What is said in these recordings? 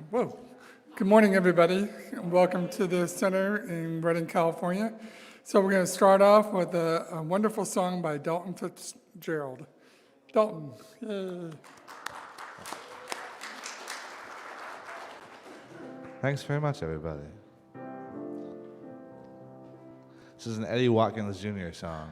Whoa. Good morning, everybody, and welcome to the center in Redding, California. So we're going to start off with a wonderful song by Dalton Fitzgerald. Dalton, yay. Thanks very much, everybody. This is an Eddie Watkins Jr. song.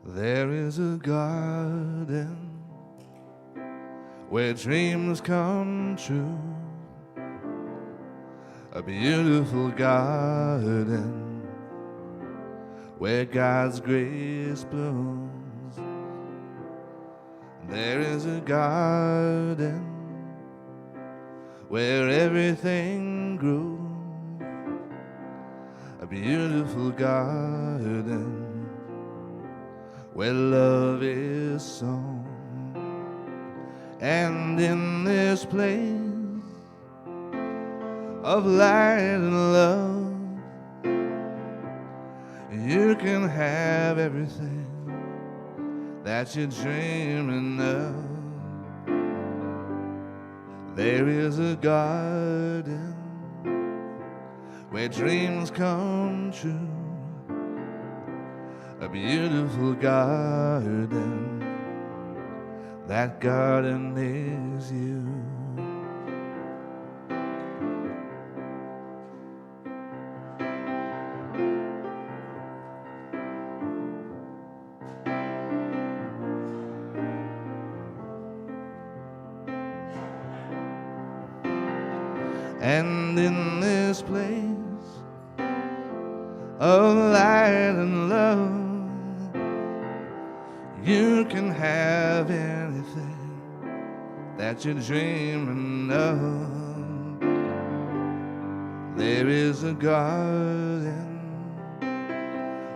There is a garden where dreams come true, a beautiful garden where God's grace blooms. There is a garden where everything grew, a beautiful garden where love is sown. And in this place of light and love, you can have everything that you're dreaming of. There is a garden where dreams come true, a beautiful garden. That garden is you. And in this place of light and love, you can have anything that you're dreaming of. There is a garden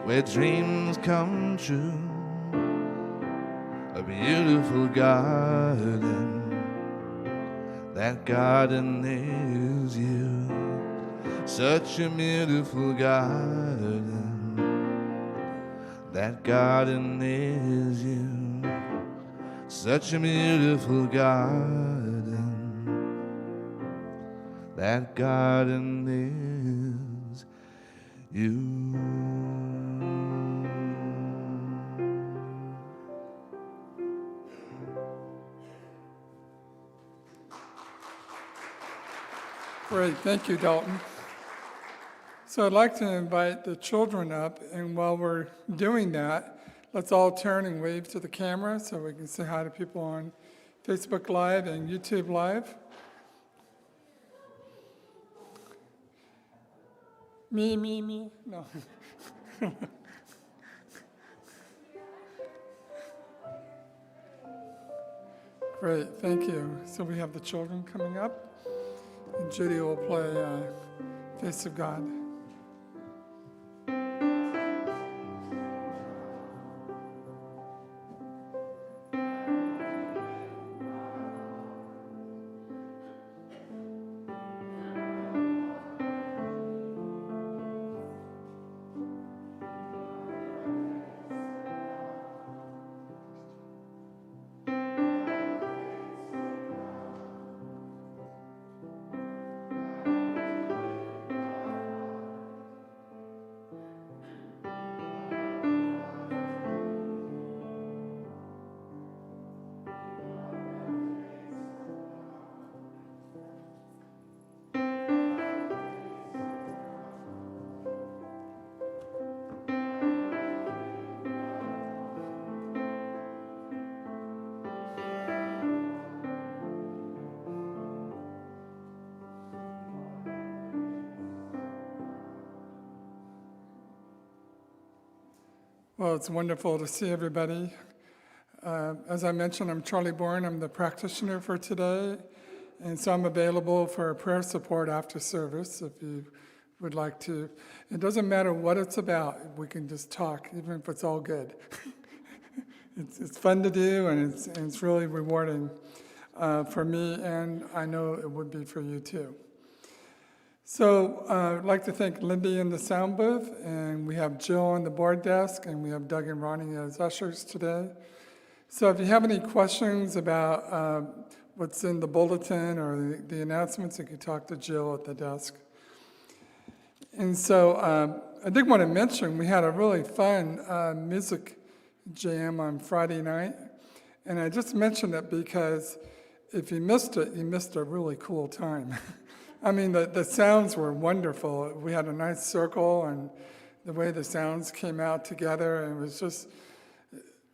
where dreams come true, a beautiful garden. That garden is you, such a beautiful garden. That garden is you, such a beautiful garden. That garden is you. Great, thank you, Dalton. So I'd like to invite the children up, and while we're doing that, let's all turn and wave to the camera so we can say hi to people on Facebook Live and YouTube Live. Me. No. Great, thank you. So we have the children coming up, and Judy will play Face of God. Well, it's wonderful to see everybody. As I mentioned, I'm Charlie Bourne. I'm the practitioner for today, and so I'm available for prayer support after service if you would like to. It doesn't matter what it's about. We can just talk, even if it's all good. It's fun to do, and it's really rewarding. for me, and I know it would be for you too. So I'd like to thank Lindy in the sound booth, and we have Jill on the board desk, and we have Doug and Ronnie as ushers today. So if you have any questions about what's in the bulletin or the announcements, you can talk to Jill at the desk. And so I did want to mention we had a really fun music jam on Friday night. And I just mentioned it because if you missed it, you missed a really cool time. I mean, the sounds were wonderful. We had a nice circle, and the way the sounds came out together, and it was just,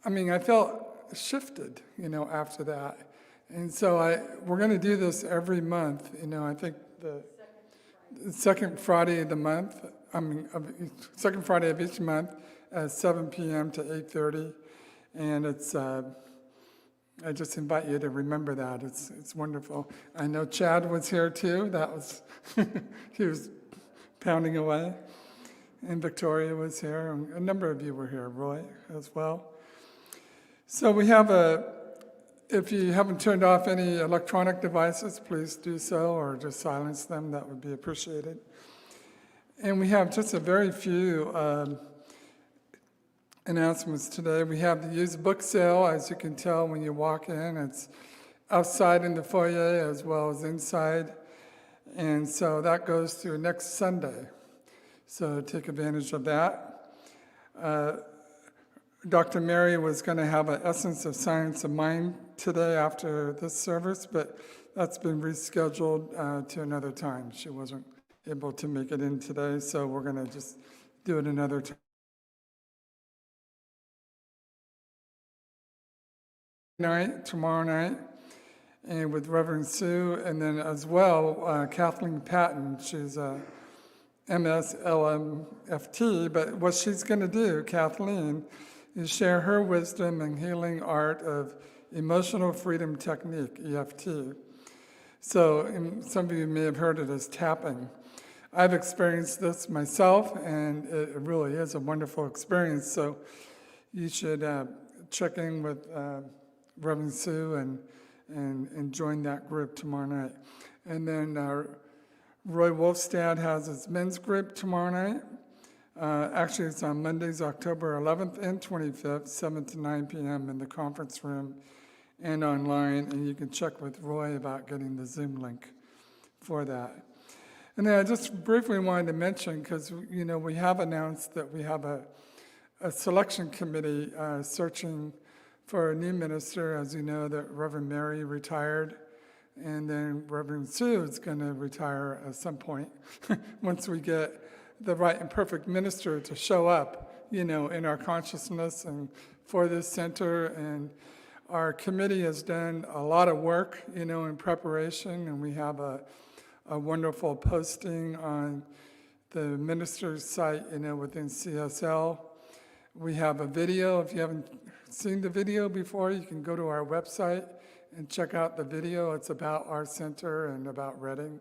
I mean, I felt shifted, after that. And so we're going to do this every month. I think the second Friday of the month, second Friday of each month at 7 p.m. to 8:30. And it's, I just invite you to remember that. It's wonderful. I know Chad was here too. That was, he was pounding away. And Victoria was here. And a number of you were here, Roy, as well. So we have if you haven't turned off any electronic devices, please do so, or just silence them. That would be appreciated. And we have just a very few announcements today. We have the used book sale, as you can tell when you walk in. It's outside in the foyer as well as inside. And so that goes through next Sunday. So take advantage of that. Dr. Mary was going to have an Essence of Science of Mind today after this service, but that's been rescheduled to another time. She wasn't able to make it in today, so we're going to just do it another time. Tomorrow night, and with Reverend Sue, and then as well, Kathleen Patton. She's a MS LMFT, but what she's going to do, Kathleen, is share her wisdom and healing art of emotional freedom technique, EFT. So some of you may have heard it as tapping. I've experienced this myself, and it really is a wonderful experience. So you should check in with Reverend Sue and join that group tomorrow night. And then Roy Wolfstad has his men's group tomorrow night. Actually, it's on Mondays, October 11th and 25th, 7 to 9 p.m. in the conference room and online. And you can check with Roy about getting the Zoom link for that. And then I just briefly wanted to mention, because we have announced that we have a selection committee searching for a new minister. As you know, that Reverend Mary retired, and then Reverend Sue is going to retire at some point once we get the right and perfect minister to show up, in our consciousness and for this center. And our committee has done a lot of work, in preparation, and we have a wonderful posting on the minister's site, within CSL. We have a video. If you haven't seen the video before, you can go to our website and check out the video. It's about our center and about Reading.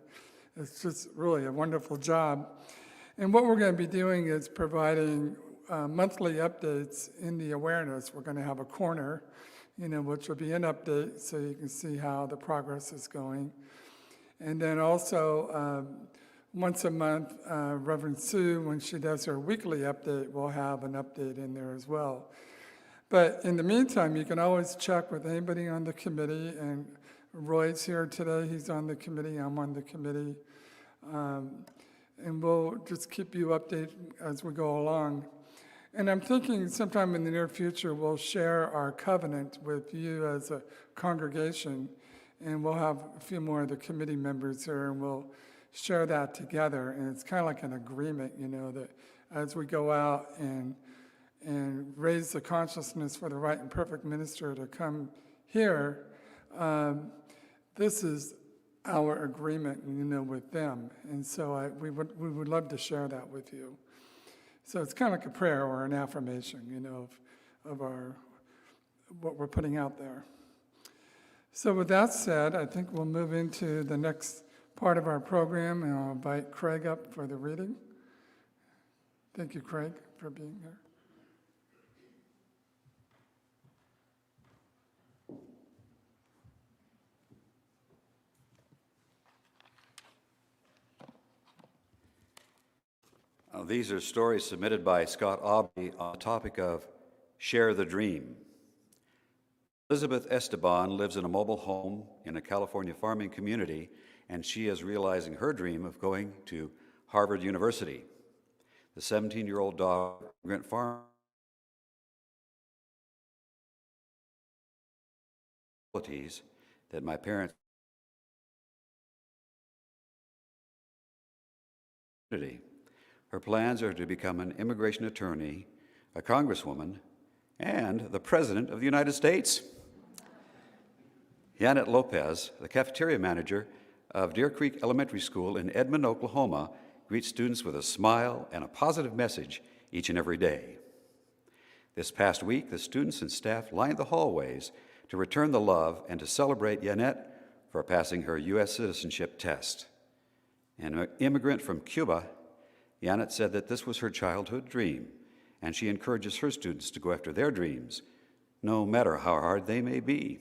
It's just really a wonderful job. And what we're going to be doing is providing monthly updates in the awareness. We're going to have a corner, which will be an update so you can see how the progress is going. And then also, once a month, Reverend Sue, when she does her weekly update, will have an update in there as well. But in the meantime, you can always check with anybody on the committee, and Roy's here today. He's on the committee. I'm on the committee. And we'll just keep you updated as we go along. And I'm thinking sometime in the near future, we'll share our covenant with you as a congregation, and we'll have a few more of the committee members here, and we'll share that together. And it's kind of like an agreement, that as we go out and raise the consciousness for the right and perfect minister to come here, this is our agreement, with them. And so we would love to share that with you. So it's kind of like a prayer or an affirmation, of what we're putting out there. So with that said, I think we'll move into the next part of our program, and I'll invite Craig up for the reading. Thank you, Craig, for being here. These are stories submitted by Scott Aubrey on the topic of Share the Dream. Elizabeth Esteban lives in a mobile home in a California farming community, and she is realizing her dream of going to Harvard University. The 17-year-old daughter of immigrant farm that my parents her plans are to become an immigration attorney, a congresswoman, and the President of the United States. Janet Lopez, the cafeteria manager of Deer Creek Elementary School in Edmond, Oklahoma, greets students with a smile and a positive message each and every day. This past week, the students and staff lined the hallways to return the love and to celebrate Janet for passing her U.S. citizenship test. An immigrant from Cuba, Janet said that this was her childhood dream, and she encourages her students to go after their dreams, no matter how hard they may be.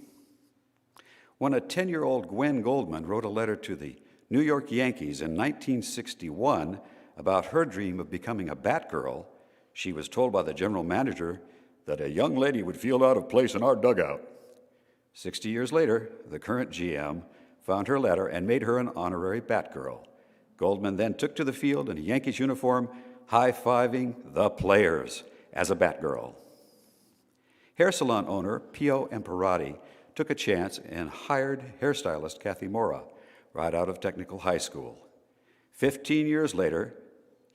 When a 10-year-old Gwen Goldman wrote a letter to the New York Yankees in 1961 about her dream of becoming a Batgirl, she was told by the general manager that a young lady would feel out of place in our dugout. 60 years later, the current GM found her letter and made her an honorary Batgirl. Goldman then took to the field in a Yankees uniform, high-fiving the players as a Batgirl. Hair salon owner Pio Imperati took a chance and hired hairstylist Kathy Mora right out of Technical High School. 15 years later,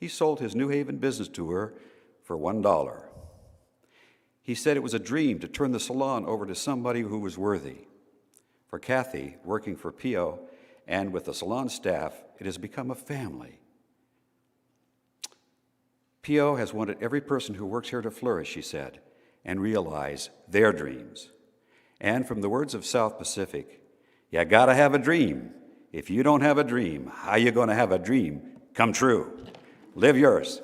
he sold his New Haven business to her for $1. He said it was a dream to turn the salon over to somebody who was worthy. For Kathy, working for Pio and with the salon staff, it has become a family. Pio has wanted every person who works here to flourish, she said, and realize their dreams. And from the words of South Pacific, you gotta have a dream. If you don't have a dream, how you gonna have a dream come true? Live yours.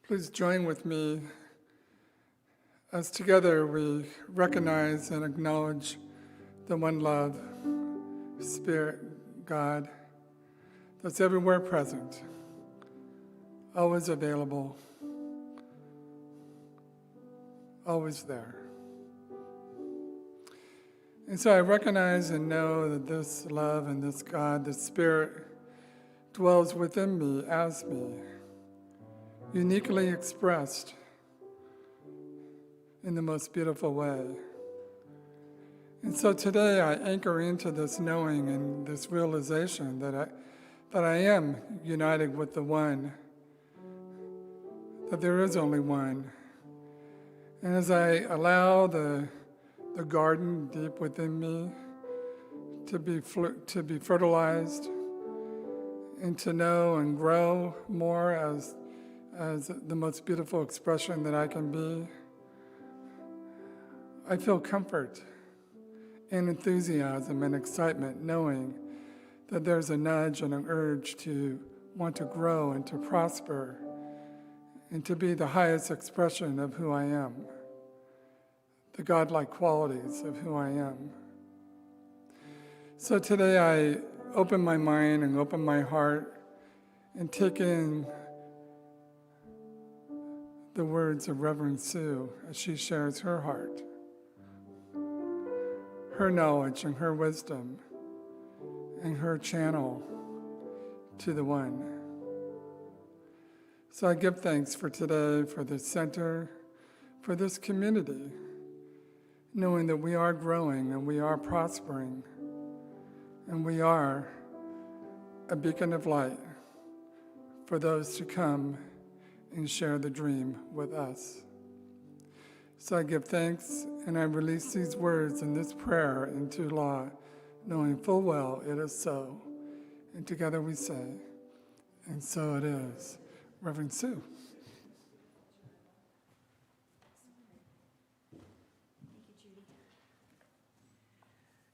Please join with me as together we recognize and acknowledge the one love, Spirit, God, that's everywhere present, always available, always there. And so I recognize and know that this love and this God, this Spirit, dwells within me as me, uniquely expressed in the most beautiful way. And so today I anchor into this knowing and this realization that I am united with the one, that there is only one. And as I allow the garden deep within me to be fertilized and to know and grow more as the most beautiful expression that I can be, I feel comfort and enthusiasm and excitement knowing that there's a nudge and an urge to want to grow and to prosper and to be the highest expression of who I am, the godlike qualities of who I am. So today I open my mind and open my heart and take in the words of Reverend Sue as she shares her heart, her knowledge and her wisdom, and her channel to the one. So I give thanks for today, for this center, for this community, knowing that we are growing and we are prospering, and we are a beacon of light for those to come and share the dream with us. So I give thanks and I release these words and this prayer into law, knowing full well it is so. And together we say, and so it is. Reverend Sue.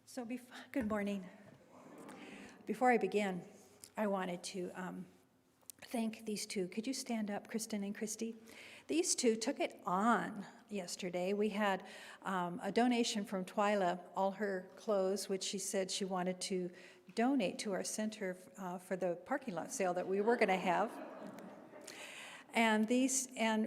So, good morning. Before I begin, I wanted to thank these two. Could you stand up, Kristen and Christy? These two took it on yesterday. We had a donation from Twyla, all her clothes, which she said she wanted to donate to our center for the parking lot sale that we were going to have. And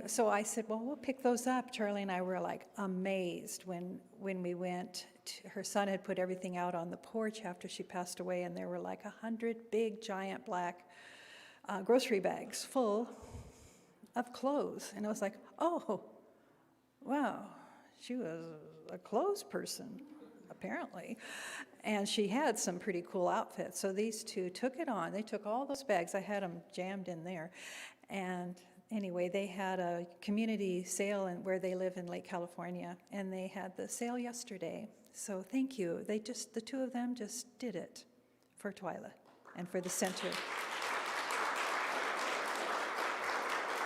so I said, well, we'll pick those up. Charlie and I were like amazed when we went. Her son had put everything out on the porch after she passed away, and there were like 100 big, giant black grocery bags full of clothes. And I was like, oh, wow, she was a clothes person, apparently. And she had some pretty cool outfits. So these two took it on. They took all those bags. I had them jammed in there. And anyway, they had a community sale where they live in Lake California, and they had the sale yesterday. So thank you. The two of them just did it for Twyla and for the center.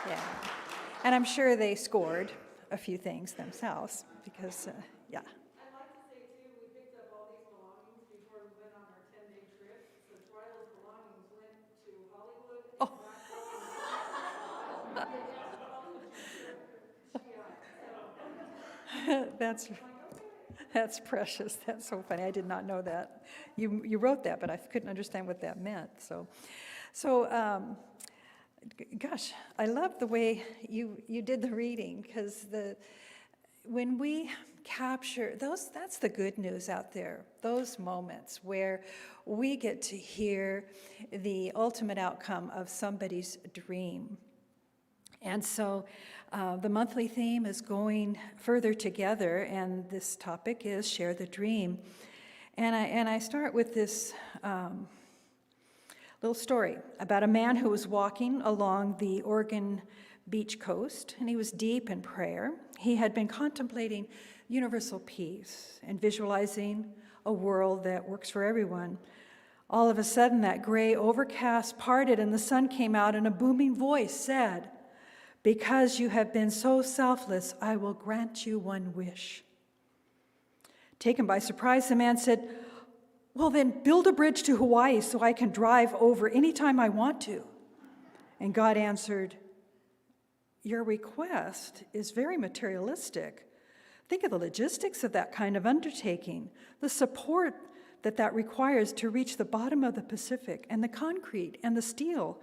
Yeah. And I'm sure they scored a few things themselves because, yeah. I'd like to say, too, we picked up all these belongings before we went on our 10-day trip. So Twyla's belongings went to Hollywood. Oh. That's precious. That's so funny. I did not know that. You wrote that, but I couldn't understand what that meant. So gosh, I love the way you did the reading, because when we capture those, that's the good news out there. Those moments where we get to hear the ultimate outcome of somebody's dream. And so the monthly theme is going further together, and this topic is Share the Dream. And I start with this little story about a man who was walking along the Oregon beach coast, and he was deep in prayer. He had been contemplating universal peace and visualizing a world that works for everyone. All of a sudden, that gray overcast parted, and the sun came out, and a booming voice said, "Because you have been so selfless, I will grant you one wish." Taken by surprise, the man said, "Well, then build a bridge to Hawaii so I can drive over anytime I want to." And God answered, "Your request is very materialistic. Think of the logistics of that kind of undertaking, the support that requires to reach the bottom of the Pacific, and the concrete and the steel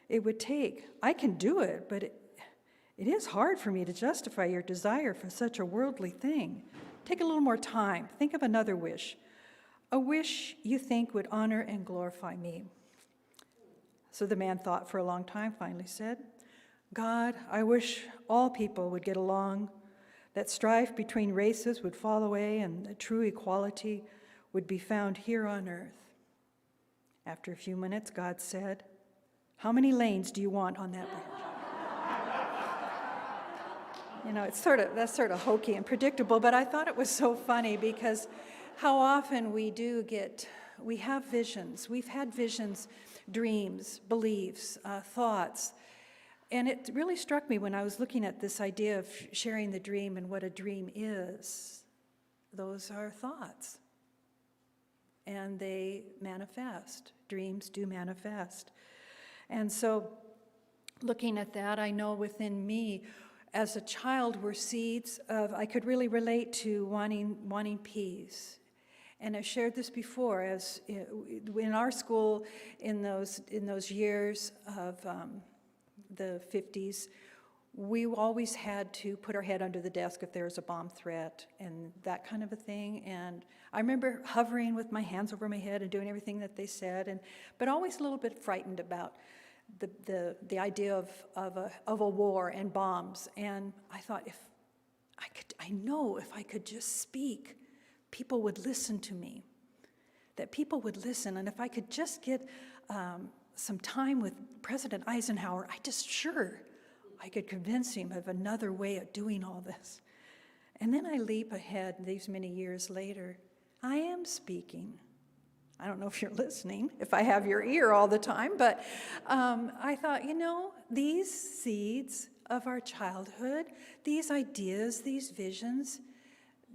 it would take. I can do it, but it is hard for me to justify your desire for such a worldly thing. Take a little more time. Think of another wish. A wish you think would honor and glorify me." So the man thought for a long time, finally said, "God, I wish all people would get along, that strife between races would fall away, and that true equality would be found here on earth." After a few minutes, God said, "How many lanes do you want on that bridge?" You know, that's sort of hokey and predictable, but I thought it was so funny because how often we have visions. We've had visions, dreams, beliefs, thoughts. And it really struck me when I was looking at this idea of sharing the dream and what a dream is. Those are thoughts. And they manifest. Dreams do manifest. And so looking at that, I know within me, as a child, were seeds of, I could really relate to wanting peace. And I've shared this before, as in our school, in those years of the 50s, we always had to put our head under the desk if there was a bomb threat and that kind of a thing. And I remember hovering with my hands over my head and doing everything that they said, but always a little bit frightened about the idea of a war and bombs. And I thought, if I could just speak, people would listen to me, that people would listen. And if I could just get some time with President Eisenhower, I could convince him of another way of doing all this. And then I leap ahead these many years later. I am speaking. I don't know if you're listening, if I have your ear all the time, but I thought, these seeds of our childhood, these ideas, these visions,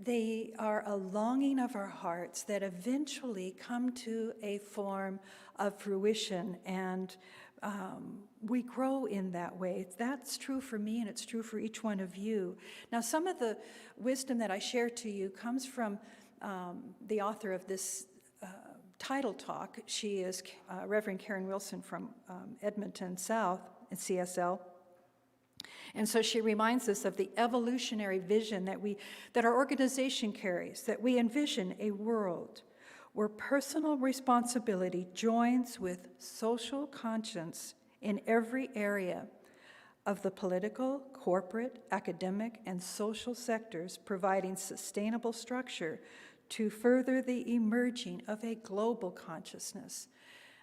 they are a longing of our hearts that eventually come to a form of fruition, and we grow in that way. That's true for me, and it's true for each one of you. Now, some of the wisdom that I share to you comes from the author of this title talk. She is Reverend Karen Wilson from Edmonton South at CSL. And so she reminds us of the evolutionary vision that our organization carries, that we envision a world where personal responsibility joins with social conscience in every area of the political, corporate, academic, and social sectors, providing sustainable structure to further the emerging of a global consciousness.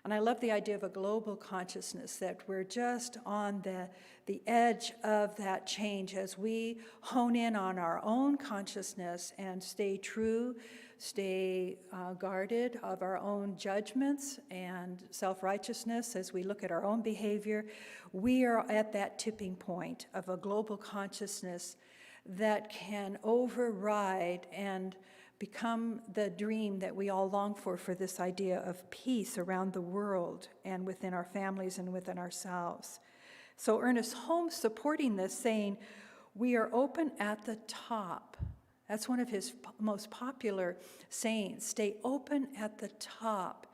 And I love the idea of a global consciousness, that we're just on the edge of that change as we hone in on our own consciousness and stay true, stay guarded of our own judgments and self-righteousness as we look at our own behavior. We are at that tipping point of a global consciousness that can override and become the dream that we all long for this idea of peace around the world and within our families and within ourselves. So Ernest Holmes supporting this, saying, we are open at the top. That's one of his most popular sayings, stay open at the top.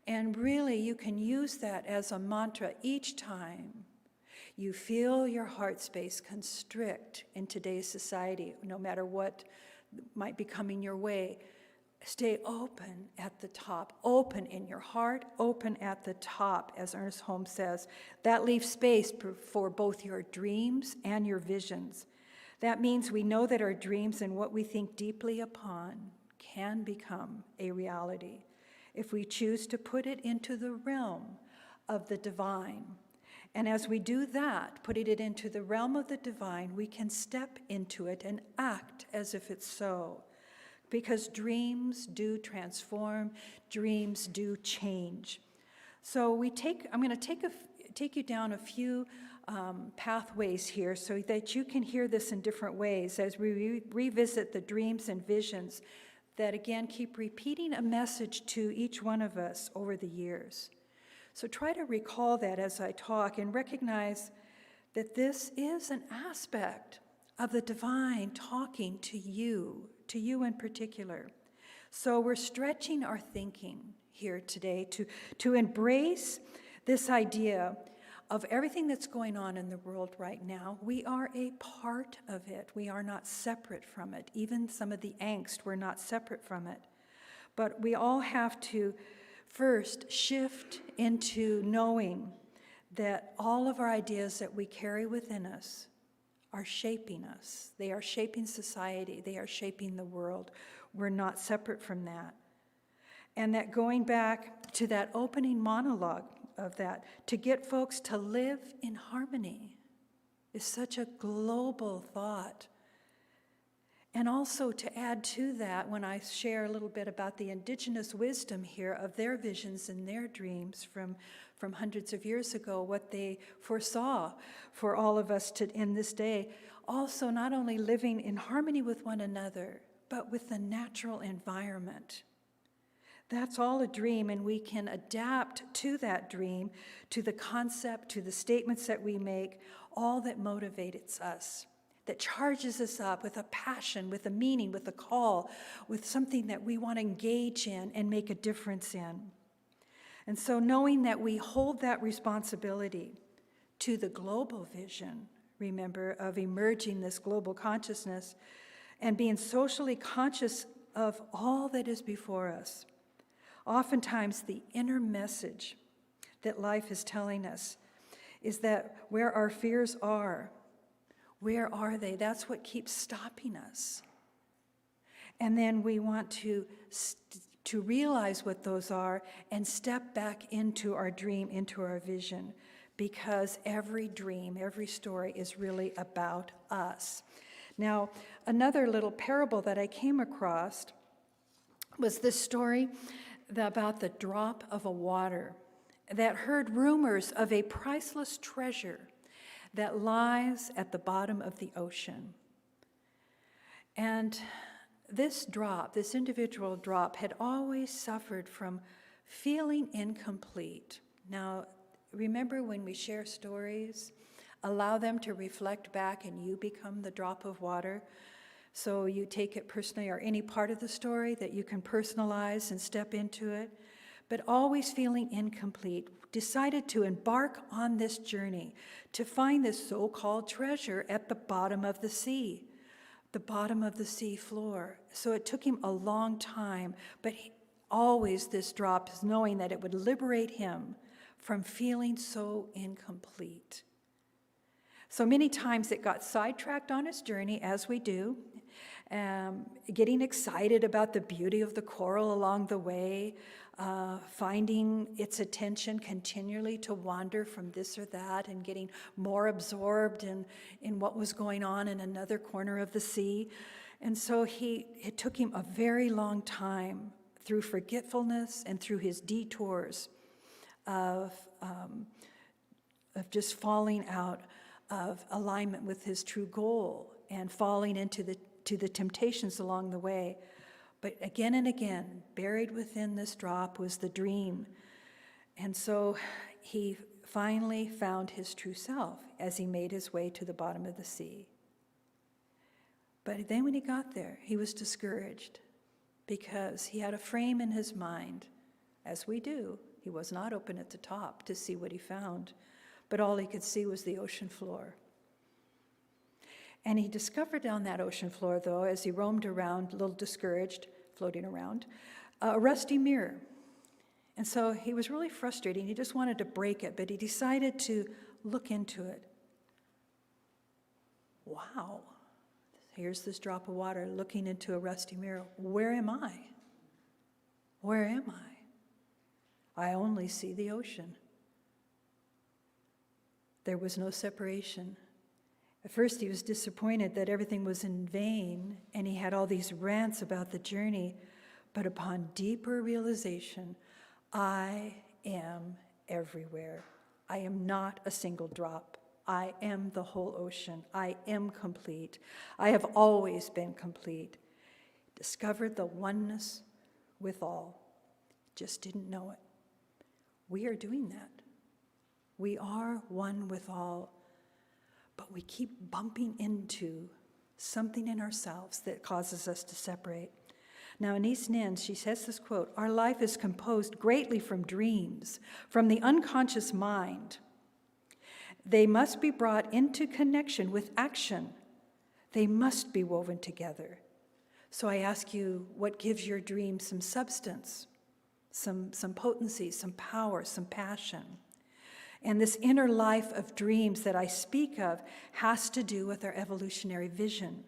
And really, you can use that as a mantra each time you feel your heart space constrict in today's society, no matter what might be coming your way. Stay open at the top, open in your heart, open at the top, as Ernest Holmes says. That leaves space for both your dreams and your visions. That means we know that our dreams and what we think deeply upon can become a reality if we choose to put it into the realm of the divine. And as we do that, putting it into the realm of the divine, we can step into it and act as if it's so. Because dreams do transform, dreams do change. So I'm going to take you down a few pathways here so that you can hear this in different ways as we revisit the dreams and visions that, again, keep repeating a message to each one of us over the years. So try to recall that as I talk and recognize that this is an aspect of the divine talking to you in particular. So we're stretching our thinking here today to embrace this idea of everything that's going on in the world right now. We are a part of it. We are not separate from it. Even some of the angst, we're not separate from it. But we all have to first shift into knowing that all of our ideas that we carry within us are shaping us. They are shaping society. They are shaping the world. We're not separate from that. And that going back to that opening monologue of that, to get folks to live in harmony is such a global thought. And also to add to that, when I share a little bit about the indigenous wisdom here of their visions and their dreams from hundreds of years ago, what they foresaw for all of us in this day, also not only living in harmony with one another, but with the natural environment. That's all a dream, and we can adapt to that dream, to the concept, to the statements that we make, all that motivates us, that charges us up with a passion, with a meaning, with a call, with something that we want to engage in and make a difference in. And so knowing that we hold that responsibility to the global vision, remember, of emerging this global consciousness and being socially conscious of all that is before us. Oftentimes, the inner message that life is telling us is that where our fears are, where are they? That's what keeps stopping us. And then we want to to realize what those are and step back into our dream, into our vision, because every dream, every story is really about us. Now, another little parable that I came across was this story about the drop of a water that heard rumors of a priceless treasure that lies at the bottom of the ocean. And this drop, this individual drop, had always suffered from feeling incomplete. Now, remember when we share stories, allow them to reflect back and you become the drop of water. So you take it personally, or any part of the story that you can personalize and step into it, but always feeling incomplete, decided to embark on this journey to find this so-called treasure at the bottom of the sea, the bottom of the sea floor. So it took him a long time, but always this drop, knowing that it would liberate him from feeling so incomplete. So many times it got sidetracked on his journey, as we do, getting excited about the beauty of the coral along the way, finding its attention continually to wander from this or that and getting more absorbed in what was going on in another corner of the sea. And so it took him a very long time, through forgetfulness and through his detours of just falling out of alignment with his true goal and falling into the temptations along the way. But again and again, buried within this drop was the dream. And so he finally found his true self as he made his way to the bottom of the sea. But then when he got there, he was discouraged because he had a frame in his mind, as we do. He was not open at the top to see what he found, but all he could see was the ocean floor. And he discovered on that ocean floor, though, as he roamed around, a little discouraged, floating around, a rusty mirror. And so he was really frustrated. He just wanted to break it, but he decided to look into it. Wow. Here's this drop of water looking into a rusty mirror. Where am I? Where am I? I only see the ocean. There was no separation. At first, he was disappointed that everything was in vain, and he had all these rants about the journey. But upon deeper realization, I am everywhere. I am not a single drop. I am the whole ocean. I am complete. I have always been complete. Discovered the oneness with all. Just didn't know it. We are doing that. We are one with all. But we keep bumping into something in ourselves that causes us to separate. Now, Anais Nin, she says this quote, "Our life is composed greatly from dreams, from the unconscious mind. They must be brought into connection with action. They must be woven together." So I ask you, what gives your dream some substance, some potency, some power, some passion? And this inner life of dreams that I speak of has to do with our evolutionary vision.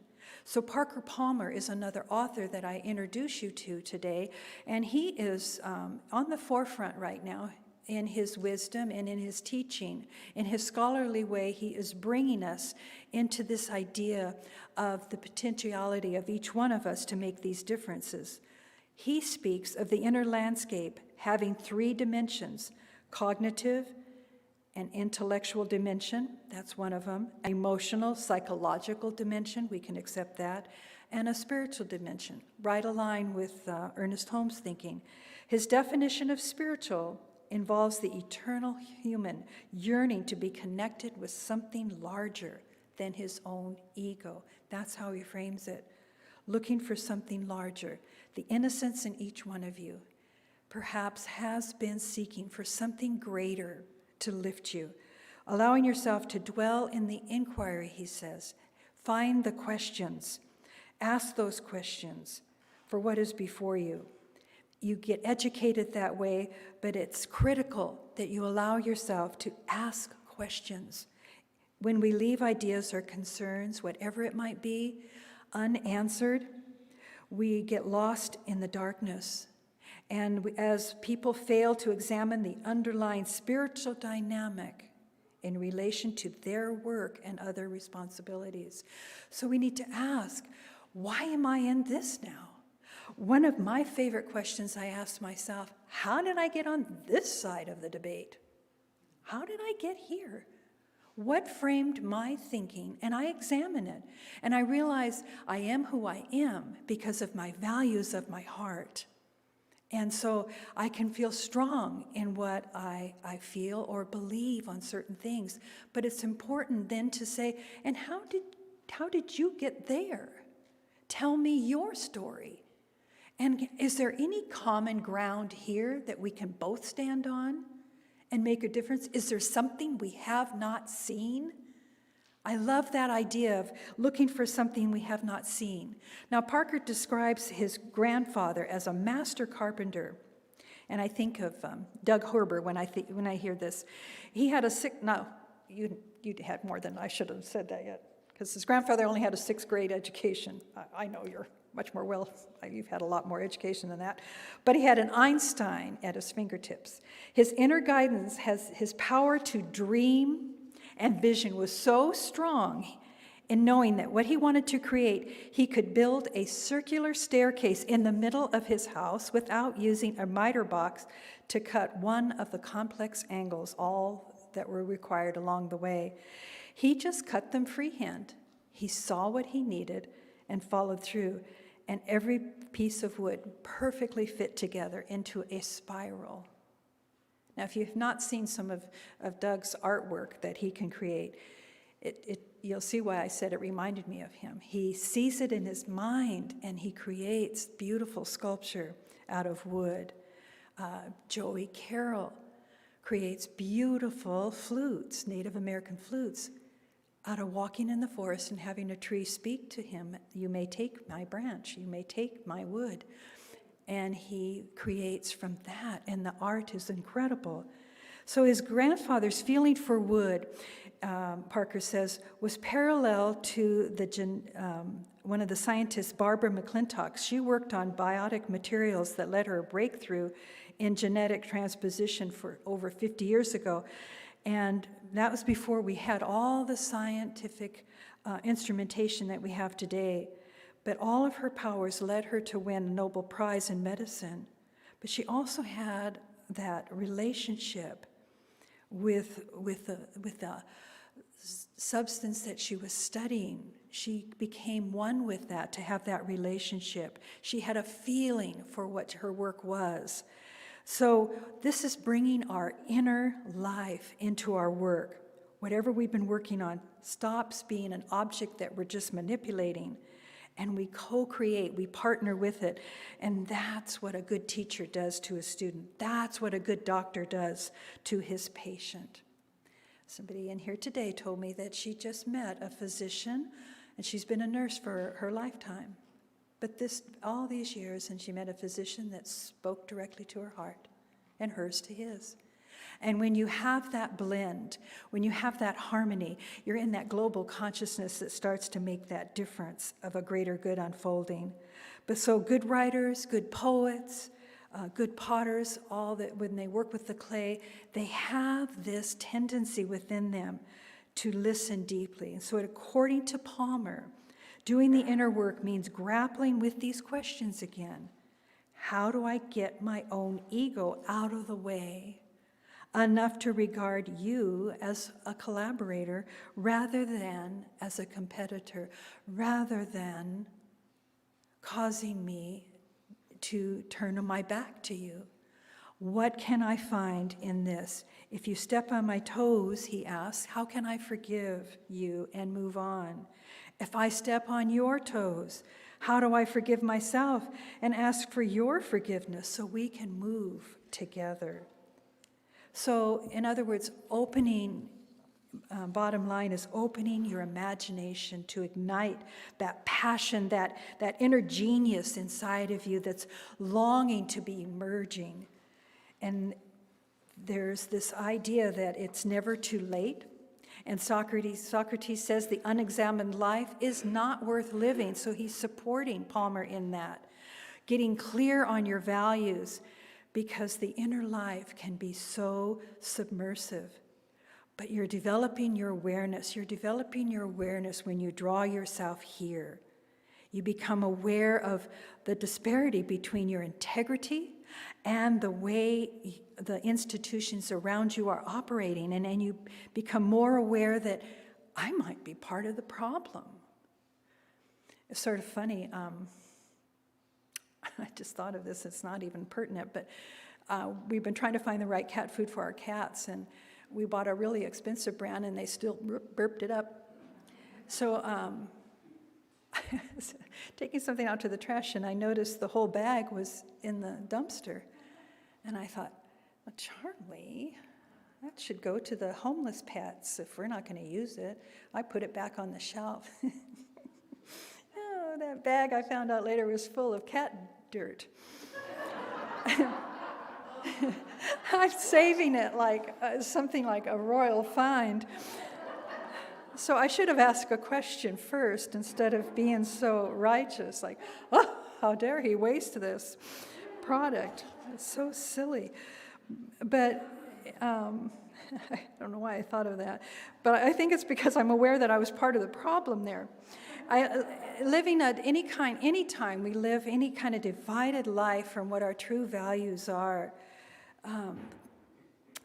So Parker Palmer is another author that I introduce you to today, and he is on the forefront right now in his wisdom and in his teaching. In his scholarly way, he is bringing us into this idea of the potentiality of each one of us to make these differences. He speaks of the inner landscape having three dimensions: cognitive, an intellectual dimension, that's one of them, an emotional, psychological dimension, we can accept that, and a spiritual dimension, right aligned with Ernest Holmes' thinking. His definition of spiritual involves the eternal human yearning to be connected with something larger than his own ego. That's how he frames it, looking for something larger. The innocence in each one of you perhaps has been seeking for something greater to lift you, allowing yourself to dwell in the inquiry, he says. Find the questions, ask those questions for what is before you. You get educated that way, but it's critical that you allow yourself to ask questions. When we leave ideas or concerns, whatever it might be, unanswered, we get lost in the darkness. And as people fail to examine the underlying spiritual dynamic in relation to their work and other responsibilities. So we need to ask, why am I in this now? One of my favorite questions I ask myself, how did I get on this side of the debate? How did I get here? What framed my thinking? And I examine it. And I realize I am who I am because of my values of my heart. And so I can feel strong in what I feel or believe on certain things. But it's important then to say, and how did you get there? Tell me your story. And is there any common ground here that we can both stand on and make a difference? Is there something we have not seen? I love that idea of looking for something we have not seen. Now, Parker describes his grandfather as a master carpenter. And I think of Doug Horber when I hear this. He had you had more than I should have said that yet, because his grandfather only had a 6th grade education. I know you're much more you've had a lot more education than that. But he had an Einstein at his fingertips. His inner guidance his power to dream and vision was so strong in knowing that what he wanted to create, he could build a circular staircase in the middle of his house without using a miter box to cut one of the complex angles, all that were required along the way. He just cut them freehand. He saw what he needed and followed through, and every piece of wood perfectly fit together into a spiral. Now, if you've not seen some of Doug's artwork that he can create, you'll see why I said it reminded me of him. He sees it in his mind, and he creates beautiful sculpture out of wood. Joey Carroll creates beautiful flutes, Native American flutes, out of walking in the forest and having a tree speak to him. You may take my branch, you may take my wood. And he creates from that, and the art is incredible. So his grandfather's feeling for wood, Parker says, was parallel to one of the scientists, Barbara McClintock. She worked on biotic materials that led her a breakthrough in genetic transposition for over 50 years ago. And that was before we had all the scientific instrumentation that we have today. But all of her powers led her to win a Nobel Prize in medicine. But she also had that relationship with the substance that she was studying. She became one with that to have that relationship. She had a feeling for what her work was. So this is bringing our inner life into our work. Whatever we've been working on stops being an object that we're just manipulating, and we co-create, we partner with it. And that's what a good teacher does to a student. That's what a good doctor does to his patient. Somebody in here today told me that she just met a physician, and she's been a nurse for her lifetime. But all these years, and she met a physician that spoke directly to her heart, and hers to his. And when you have that blend, when you have that harmony, you're in that global consciousness that starts to make that difference of a greater good unfolding. But so good writers, good poets, good potters, all that when they work with the clay, they have this tendency within them to listen deeply. And so according to Palmer, doing the inner work means grappling with these questions again. How do I get my own ego out of the way enough to regard you as a collaborator rather than as a competitor, rather than causing me to turn my back to you? What can I find in this? If you step on my toes, he asks, how can I forgive you and move on? If I step on your toes, how do I forgive myself and ask for your forgiveness so we can move together? So, in other words, bottom line is opening your imagination to ignite that passion, that inner genius inside of you that's longing to be emerging. And there's this idea that it's never too late. And Socrates says the unexamined life is not worth living. So he's supporting Palmer in that. Getting clear on your values. because the inner life can be so submersive. But you're developing your awareness. You're developing your awareness when you draw yourself here. You become aware of the disparity between your integrity and the way the institutions around you are operating, and you become more aware that I might be part of the problem. It's sort of funny. I just thought of this. It's not even pertinent, but we've been trying to find the right cat food for our cats, and we bought a really expensive brand, and they still burped it up. So taking something out to the trash, and I noticed the whole bag was in the dumpster. And I thought, well, Charlie, that should go to the homeless pets if we're not going to use it. I put it back on the shelf. Oh, that bag, I found out later, was full of cat dirt. I'm saving it like something like a royal find. So I should have asked a question first instead of being so righteous, like, oh, how dare he waste this product. It's so silly. But I don't know why I thought of that. But I think it's because I'm aware that I was part of the problem there. Living at any time we live any kind of divided life from what our true values are,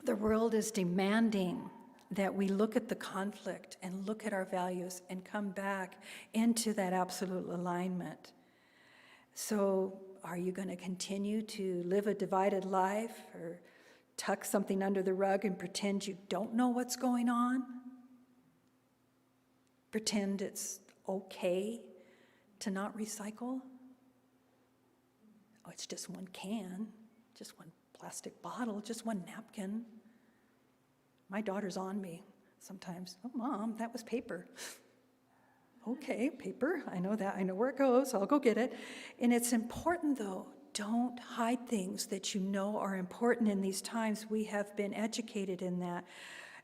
the world is demanding that we look at the conflict and look at our values and come back into that absolute alignment. So are you going to continue to live a divided life or tuck something under the rug and pretend you don't know what's going on? Pretend it's okay to not recycle? Oh, it's just one can, just one plastic bottle, just one napkin. My daughter's on me sometimes. Oh, Mom, that was paper. Okay, paper, I know that. I know where it goes. I'll go get it. And it's important, though. Don't hide things that you know are important in these times. We have been educated in that.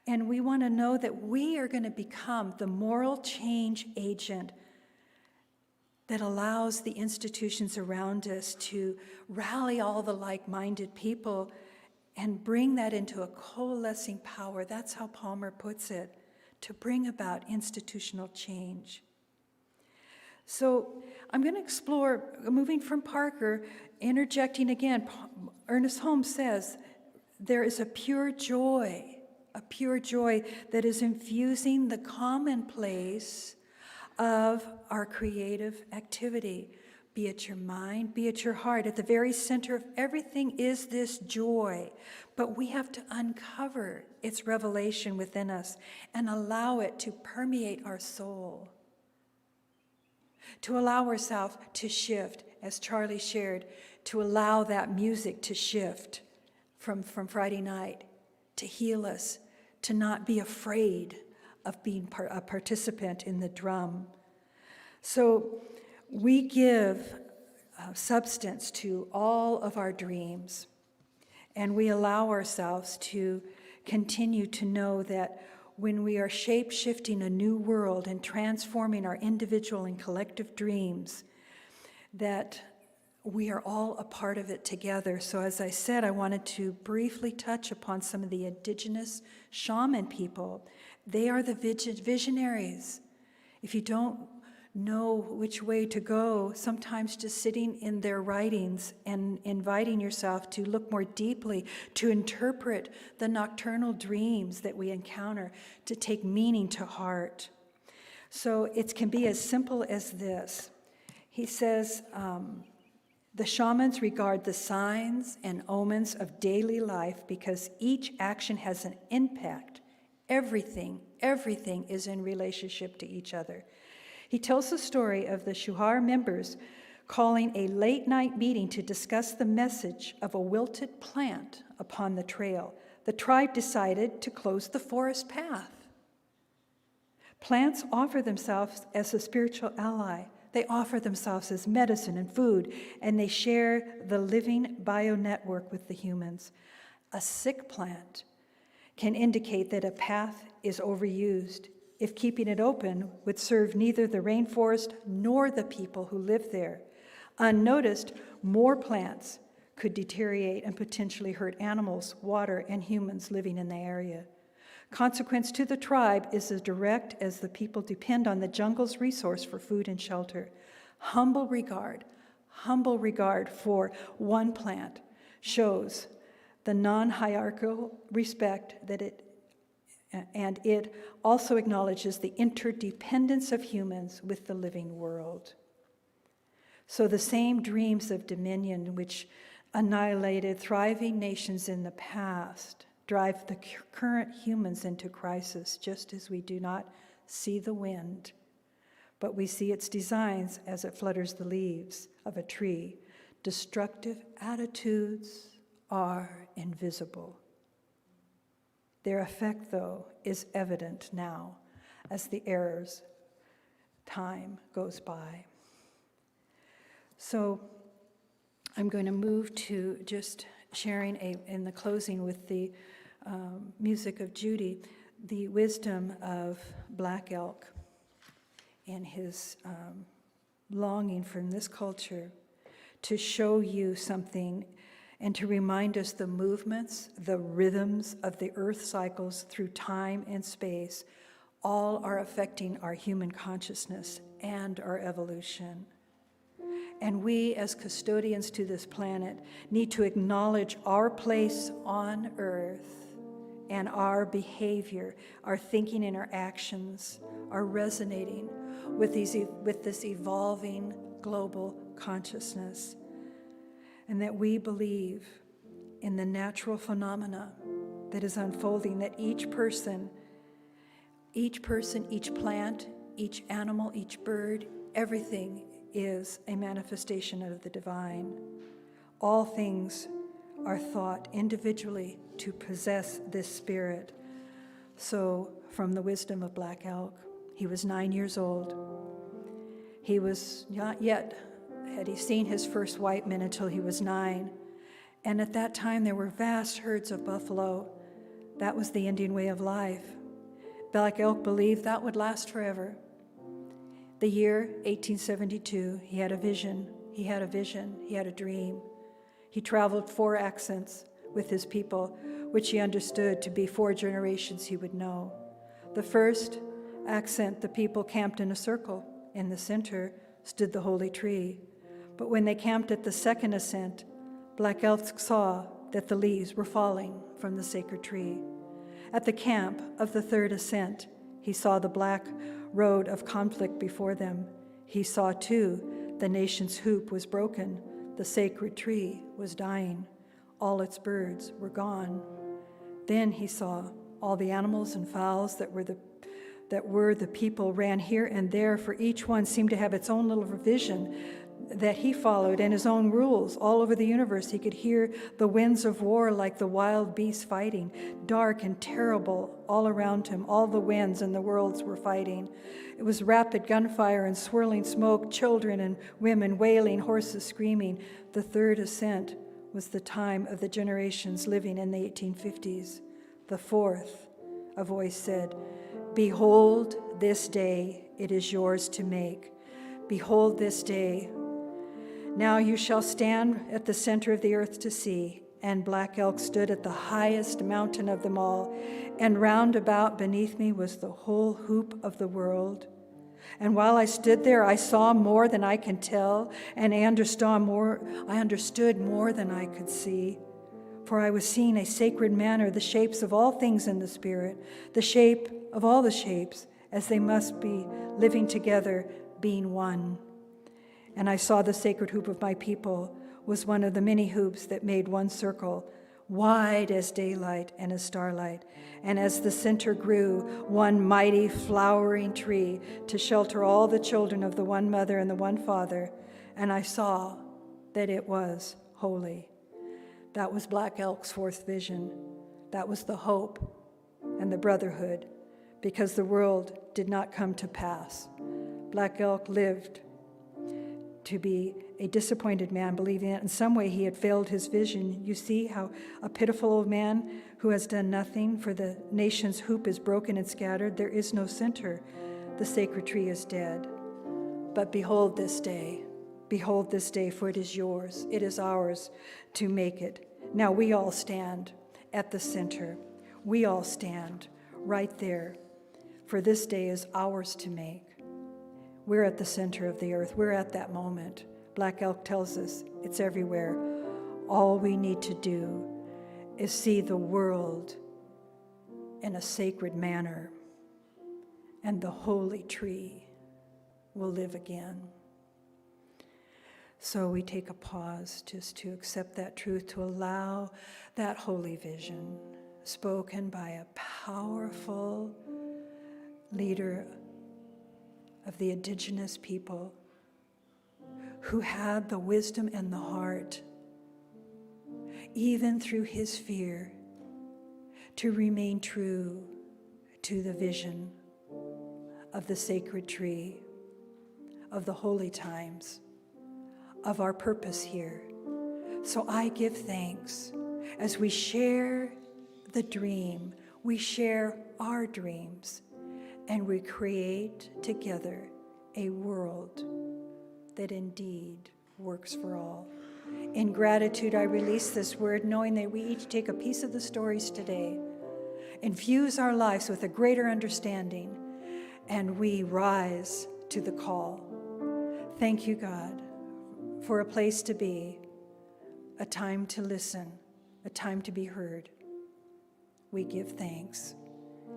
And we want to know that we are going to become the moral change agent that allows the institutions around us to rally all the like-minded people and bring that into a coalescing power. That's how Palmer puts it, to bring about institutional change. So I'm going to explore, moving from Parker, interjecting again. Ernest Holmes says, there is a pure joy that is infusing the commonplace of our creative activity. Be it your mind, be it your heart. At the very center of everything is this joy. But we have to uncover its revelation within us and allow it to permeate our soul. To allow ourselves to shift, as Charlie shared, to allow that music to shift from Friday night, to heal us, to not be afraid of being a participant in the drum. So we give substance to all of our dreams, and we allow ourselves to continue to know that when we are shape-shifting a new world and transforming our individual and collective dreams, that we are all a part of it together. So as I said, I wanted to briefly touch upon some of the indigenous shaman people. They are the visionaries. If you don't know which way to go, sometimes just sitting in their writings and inviting yourself to look more deeply, to interpret the nocturnal dreams that we encounter, to take meaning to heart. So it can be as simple as this. He says, the shamans regard the signs and omens of daily life because each action has an impact. Everything is in relationship to each other. He tells the story of the Shuhar members calling a late-night meeting to discuss the message of a wilted plant upon the trail. The tribe decided to close the forest path. Plants offer themselves as a spiritual ally. They offer themselves as medicine and food, and they share the living bio-network with the humans. A sick plant can indicate that a path is overused, if keeping it open would serve neither the rainforest nor the people who live there. Unnoticed, more plants could deteriorate and potentially hurt animals, water, and humans living in the area. Consequence to the tribe is as direct as the people depend on the jungle's resource for food and shelter. Humble regard for one plant shows the non-hierarchical respect that it also acknowledges the interdependence of humans with the living world. So the same dreams of dominion which annihilated thriving nations in the past drive the current humans into crisis, just as we do not see the wind, but we see its designs as it flutters the leaves of a tree. Destructive attitudes are invisible. Their effect, though, is evident now as the errors time goes by. So I'm going to move to just sharing in the closing with the music of Judy, the wisdom of Black Elk and his longing from this culture to show you something and to remind us the movements, the rhythms of the earth cycles through time and space all are affecting our human consciousness and our evolution. And we, as custodians to this planet, need to acknowledge our place on earth and our behavior, our thinking and our actions are resonating with this evolving global consciousness. And that we believe in the natural phenomena that is unfolding, that each person, each plant, each animal, each bird, everything is a manifestation of the divine. All things are thought individually to possess this spirit. So, from the wisdom of Black Elk, he was 9 years old. He was not yet, had he seen his first white men until he was 9. And at that time, there were vast herds of buffalo. That was the Indian way of life. Black Elk believed that would last forever. The year 1872, he had a vision, he had a dream. He traveled 4 accents with his people, which he understood to be 4 generations he would know. The first accent, the people camped in a circle. In the center stood the holy tree. But when they camped at the second ascent, Black Elk saw that the leaves were falling from the sacred tree. At the camp of the third ascent, he saw the black road of conflict before them. He saw, too, the nation's hoop was broken. The sacred tree was dying. All its birds were gone. Then he saw all the animals and fowls that were the people ran here and there, for each one seemed to have its own little vision that he followed and his own rules. All over the universe, he could hear the winds of war like the wild beasts fighting, dark and terrible all around him. All the winds and the worlds were fighting. It was rapid gunfire and swirling smoke, children and women wailing, horses screaming. The third ascent was the time of the generations living in the 1850s. The fourth, a voice said, "Behold this day, it is yours to make. Behold this day. Now you shall stand at the center of the earth to see." And Black Elk stood at the highest mountain of them all, and round about beneath me was the whole hoop of the world. And while I stood there, I saw more than I can tell, and I understood more than I could see. For I was seeing a sacred manner, the shapes of all things in the spirit, the shape of all the shapes, as they must be living together, being one. And I saw the sacred hoop of my people was one of the many hoops that made one circle, wide as daylight and as starlight. And as the center grew, one mighty flowering tree to shelter all the children of the one mother and the one father. And I saw that it was holy. That was Black Elk's fourth vision. That was the hope and the brotherhood, because the world did not come to pass. Black Elk lived to be a disappointed man, believing that in some way he had failed his vision. You see how a pitiful old man who has done nothing, for the nation's hoop is broken and scattered. There is no center. The sacred tree is dead. But behold this day, Behold this day, for it is yours. It is ours to make it. Now we all stand at the center. We all stand right there, for this day is ours to make. We're at the center of the earth. We're at that moment. Black Elk tells us it's everywhere. All we need to do is see the world in a sacred manner, and the holy tree will live again. So we take a pause just to accept that truth, to allow that holy vision spoken by a powerful leader of the indigenous people who had the wisdom and the heart, even through his fear, to remain true to the vision of the sacred tree, of the holy times, of our purpose here. So I give thanks as we share the dream, we share our dreams, and we create together a world that indeed works for all. In gratitude, I release this word, knowing that we each take a piece of the stories today, infuse our lives with a greater understanding, and we rise to the call. Thank you, God, for a place to be, a time to listen, a time to be heard. We give thanks,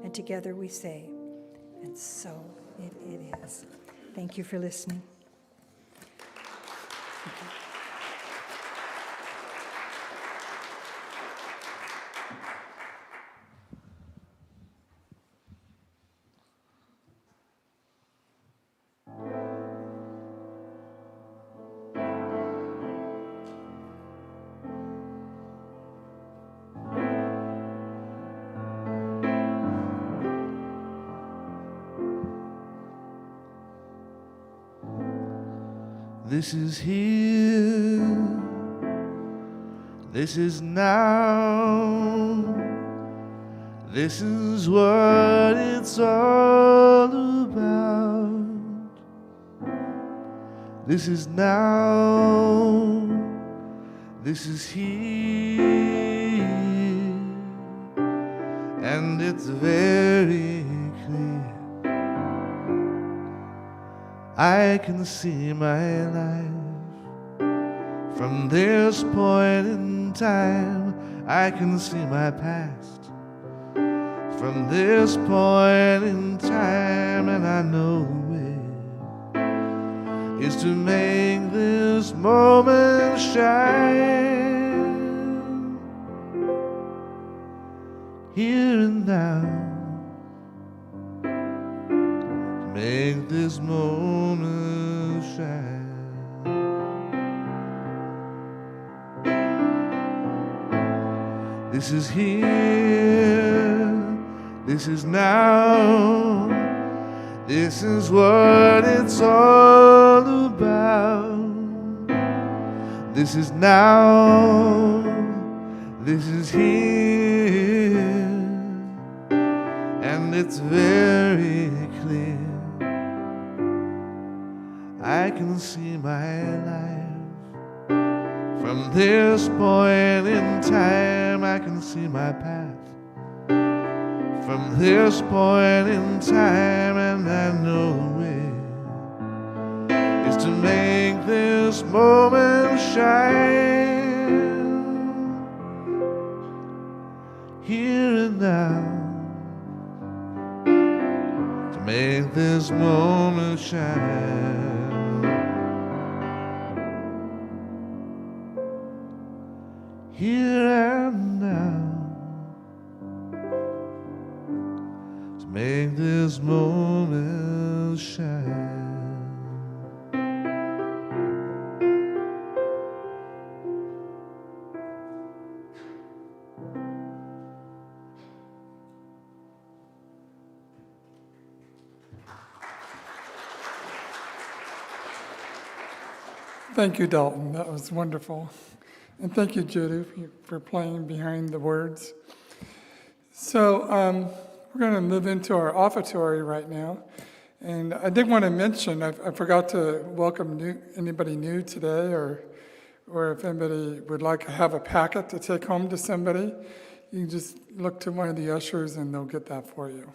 and together we say, and so it is. Thank you for listening. This is here, this is now, this is what it's all about. This is now, this is here, and it's very clear. I can see my life from this point in time. I can see my past from this point in time, and I know the way is to make this moment shine here and now. Make this moment shine. This is here, this is now, this is what it's all about. This is now, this is here, and it's very clear. I can see my life from this point in time. I can see my path from this point in time, and I know the way is to make this moment shine here and now. To make this moment shine. Here and now, to make this moment shine. Thank you, Dalton. That was wonderful. And thank you, Judy, for playing behind the words. So we're going to move into our offertory right now. And I did want to mention, I forgot to welcome anybody new today, or if anybody would like to have a packet to take home to somebody, you can just look to one of the ushers and they'll get that for you.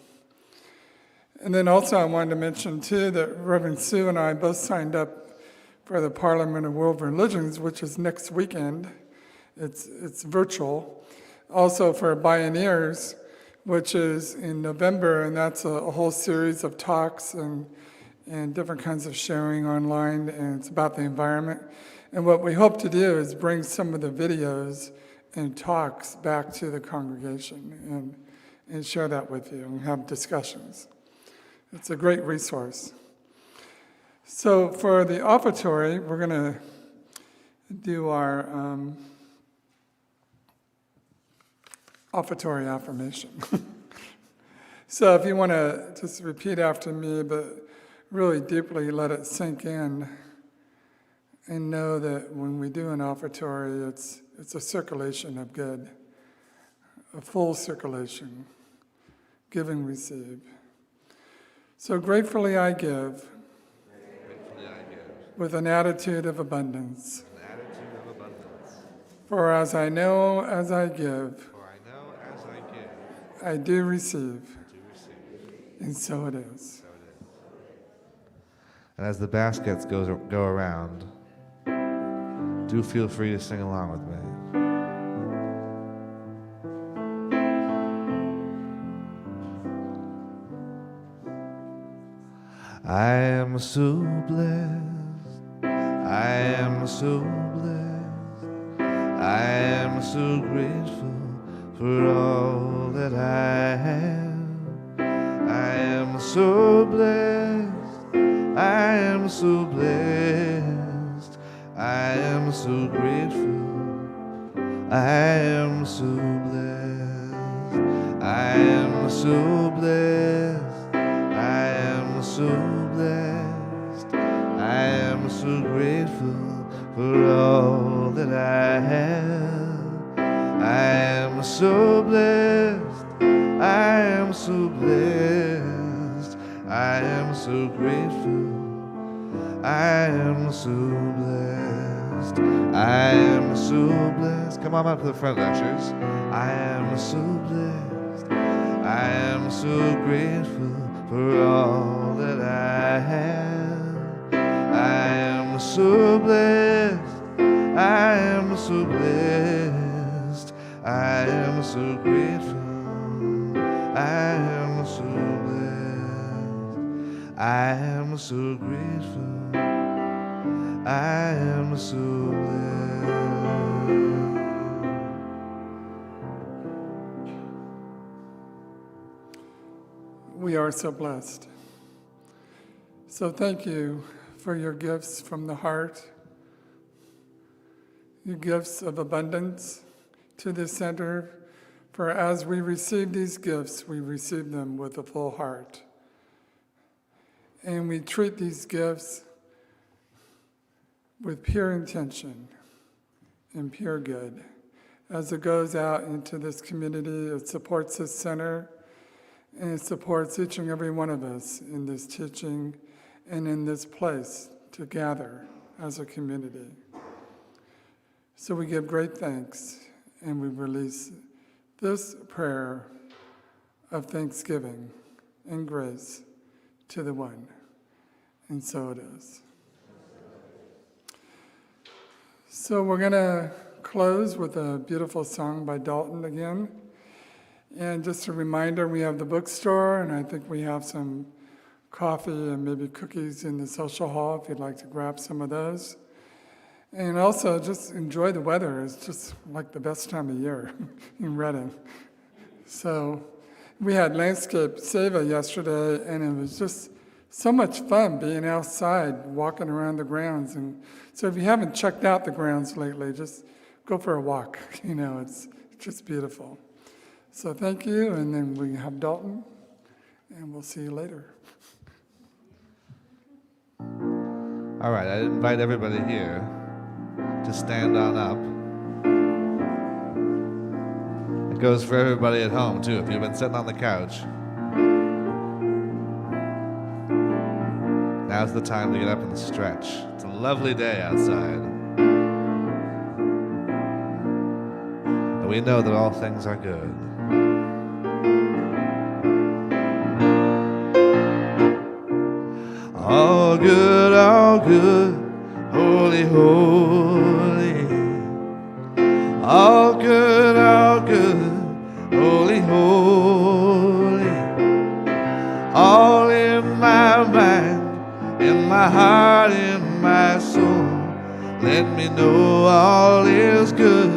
And then also I wanted to mention too that Reverend Sue and I both signed up for the Parliament of World Religions, which is next weekend. It's virtual. Also for Bioneers, which is in November, and that's a whole series of talks and different kinds of sharing online, and it's about the environment. And what we hope to do is bring some of the videos and talks back to the congregation and share that with you and have discussions. It's a great resource. So for the offertory, we're going to do our Offertory Affirmation. So if you want to just repeat after me, but really deeply let it sink in, and know that when we do an offertory, it's a circulation of good, a full circulation, give and receive. So gratefully I give, with an attitude of abundance. For as I know as I give, I do receive. And so it is. And as the baskets go around, do feel free to sing along with me. I am so blessed, I am so blessed, I am so grateful for all that I have. I am so blessed, I am so blessed, I am so grateful, I am so blessed, I am so blessed, I am so blessed, I am so grateful for all that I have. I am so blessed, I am so blessed, I am so grateful, I am so blessed, I am so blessed. Come on up to the front, ushers. I am so blessed, I am so grateful for all that I have. I am so blessed, I am so blessed, I am so grateful, I am so blessed, I am so grateful, I am so blessed. We are so blessed. So thank you for your gifts from the heart, your gifts of abundance to this center, for as we receive these gifts, we receive them with a full heart. And we treat these gifts with pure intention and pure good. As it goes out into this community, it supports this center, and it supports each and every one of us in this teaching and in this place to gather as a community. So we give great thanks, and we release this prayer of thanksgiving and grace to the one. And so it is. So we're going to close with a beautiful song by Dalton again. And just a reminder, we have the bookstore, and I think we have some coffee and maybe cookies in the social hall if you'd like to grab some of those. And also just enjoy the weather. It's just like the best time of year in Reading. So we had Landscape Seva yesterday, and it was just so much fun being outside, walking around the grounds. And so if you haven't checked out the grounds lately, just go for a walk. You know, it's just beautiful. So thank you, and then we have Dalton, and we'll see you later. All right, I invite everybody here to stand on up. It goes for everybody at home, too, if you've been sitting on the couch. now's the time to get up and stretch. It's a lovely day outside. And we know that all things are good. All good, holy, holy. All good, holy, holy. All in my mind, in my heart, in my soul. Let me know all is good,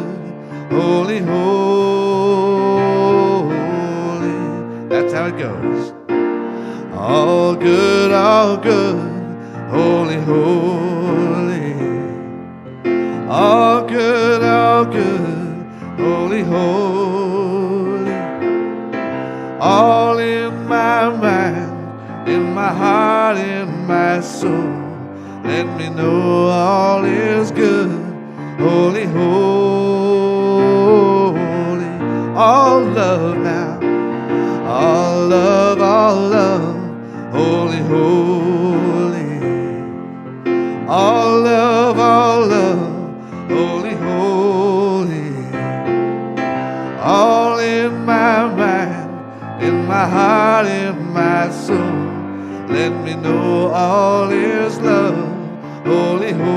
holy, holy. That's how it goes. All good, holy, holy. All good, holy, holy. All in my mind, in my heart, in my soul. Let me know all is good, holy, holy. All love now, all love, holy, holy. All love, holy, holy. All in my mind, in my heart, in my soul. Let me know all is love, holy, holy.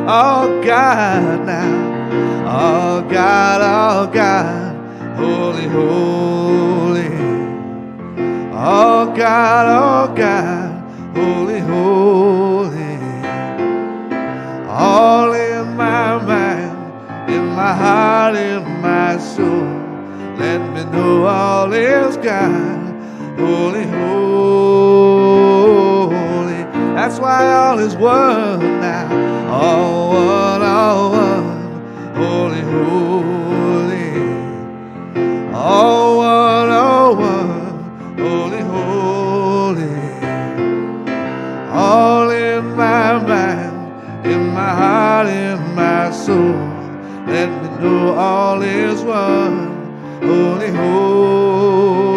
All God now, all God, holy, holy. All God, holy, holy. All in my mind, in my heart, in my soul. Let me know all is God, holy, holy. That's why all is one now. All one, holy, holy. All one, holy, holy. All in my mind, in my heart, in my soul. Let me know all is one, holy, holy.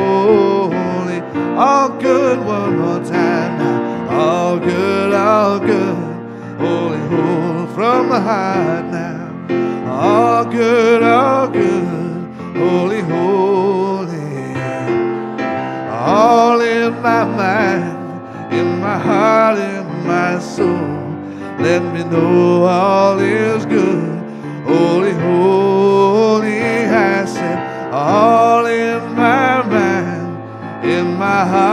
All good one more time now. All good, holy, holy. From the heart now. All good, holy, holy. All in my mind, in my heart, in my soul. Let me know all is good, holy, holy. I said, all in my mind, in my heart.